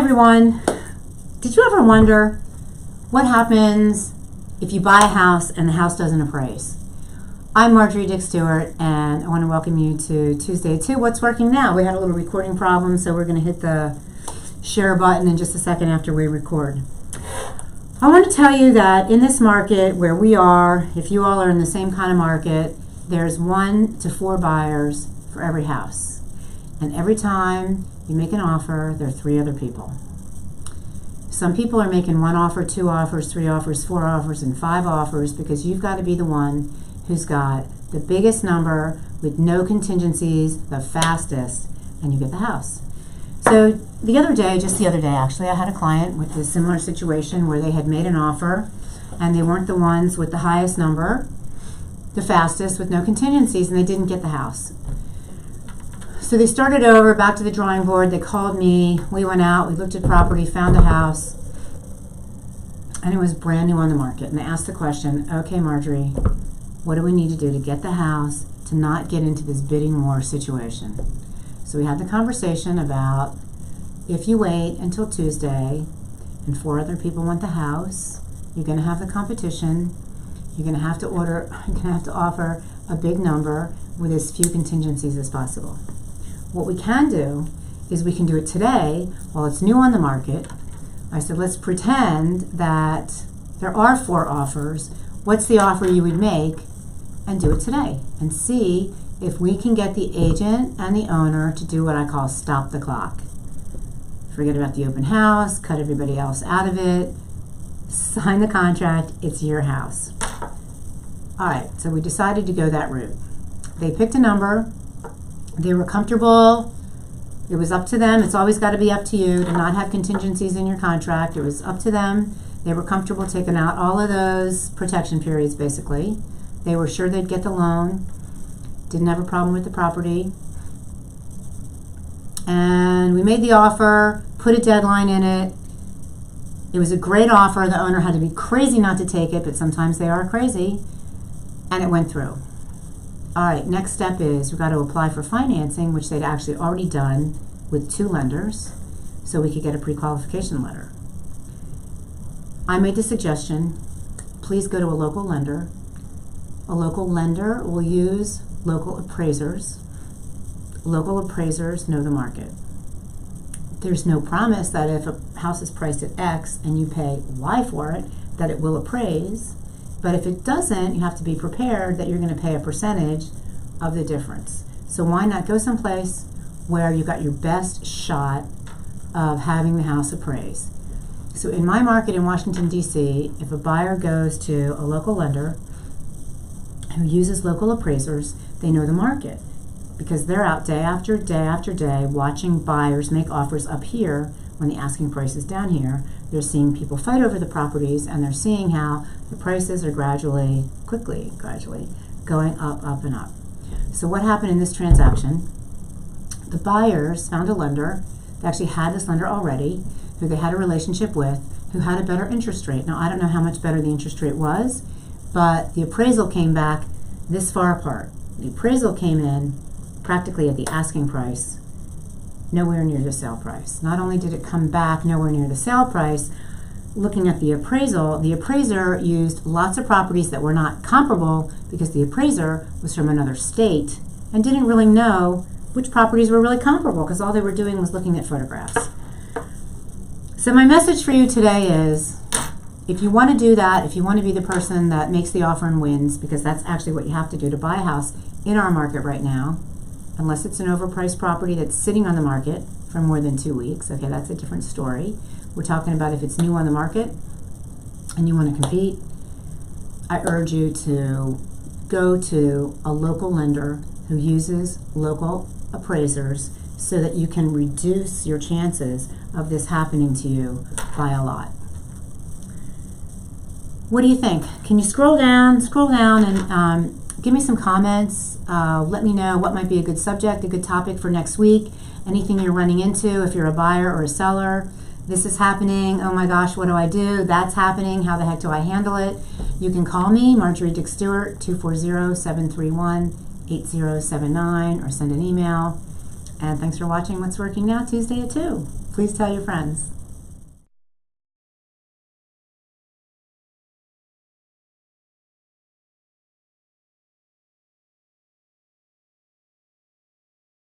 everyone. Did you ever wonder what happens if you buy a house and the house doesn't appraise? I'm Marjorie Dick Stuart, and I want to welcome you to Tuesday at 2. What's working now? We had a little recording problem, so we're going to hit the share button in just a second after we record. I want to tell you that in this market where we are, if you all are in the same kind of market, there's 1 to 4 buyers for every house. And every time you make an offer, there are 3 other people. Some people are making 1 offer, 2 offers, 3 offers, 4 offers, and 5 offers because you've got to be the one who's got the biggest number with no contingencies, the fastest, and you get the house. So the other day, just the other day actually, I had a client with a similar situation where they had made an offer and they weren't the ones with the highest number, the fastest, with no contingencies, and they didn't get the house. So they started over, back to the drawing board. They called me. We went out. We looked at property, found a house, and it was brand new on the market. And they asked the question, okay, Marjorie, what do we need to do to get the house to not get into this bidding war situation? So we had the conversation about if you wait until Tuesday and 4 other people want the house, you're going to have the competition. You're going to have to offer a big number with as few contingencies as possible. What we can do is we can do it today while it's new on the market. I said, let's pretend that there are 4 offers. What's the offer you would make? And do it today and see if we can get the agent and the owner to do what I call stop the clock. Forget about the open house, cut everybody else out of it, sign the contract, it's your house. All right, so we decided to go that route. They picked a number. They were comfortable. It was up to them. It's always got to be up to you to not have contingencies in your contract. It was up to them. They were comfortable taking out all of those protection periods, basically. They were sure they'd get the loan. Didn't have a problem with the property. And we made the offer, put a deadline in it. It was a great offer. The owner had to be crazy not to take it, but sometimes they are crazy. And it went through. All right, next step is we've got to apply for financing, which they'd actually already done with 2 lenders, so we could get a pre-qualification letter. I made the suggestion, please go to a local lender. A local lender will use local appraisers. Local appraisers know the market. There's no promise that if a house is priced at X and you pay Y for it, that it will appraise. But if it doesn't, you have to be prepared that you're going to pay a percentage of the difference. So why not go someplace where you got your best shot of having the house appraised? So in my market in Washington, D.C., if a buyer goes to a local lender who uses local appraisers, they know the market because they're out day after day after day watching buyers make offers up here when the asking price is down here. They're seeing people fight over the properties, and they're seeing how the prices are gradually going up, up, and up. So what happened in this transaction? The buyers found a lender. They actually had this lender already, who they had a relationship with, who had a better interest rate. Now, I don't know how much better the interest rate was, but the appraisal came back this far apart. The appraisal came in practically at the asking price, nowhere near the sale price. Not only did it come back nowhere near the sale price, looking at the appraisal, the appraiser used lots of properties that were not comparable because the appraiser was from another state and didn't really know which properties were really comparable because all they were doing was looking at photographs. So my message for you today is, if you want to do that, if you want to be the person that makes the offer and wins, because that's actually what you have to do to buy a house in our market right now, unless it's an overpriced property that's sitting on the market for more than 2 weeks. Okay, that's a different story. We're talking about if it's new on the market and you want to compete. I urge you to go to a local lender who uses local appraisers so that you can reduce your chances of this happening to you by a lot. What do you think? Can you scroll down and give me some comments. Let me know what might be a good subject, a good topic for next week, anything you're running into if you're a buyer or a seller. This is happening. Oh my gosh, what do I do? That's happening. How the heck do I handle it? You can call me, Marjorie Dick Stuart, 240-731-8079, or send an email. And thanks for watching What's Working Now, Tuesday at 2. Please tell your friends.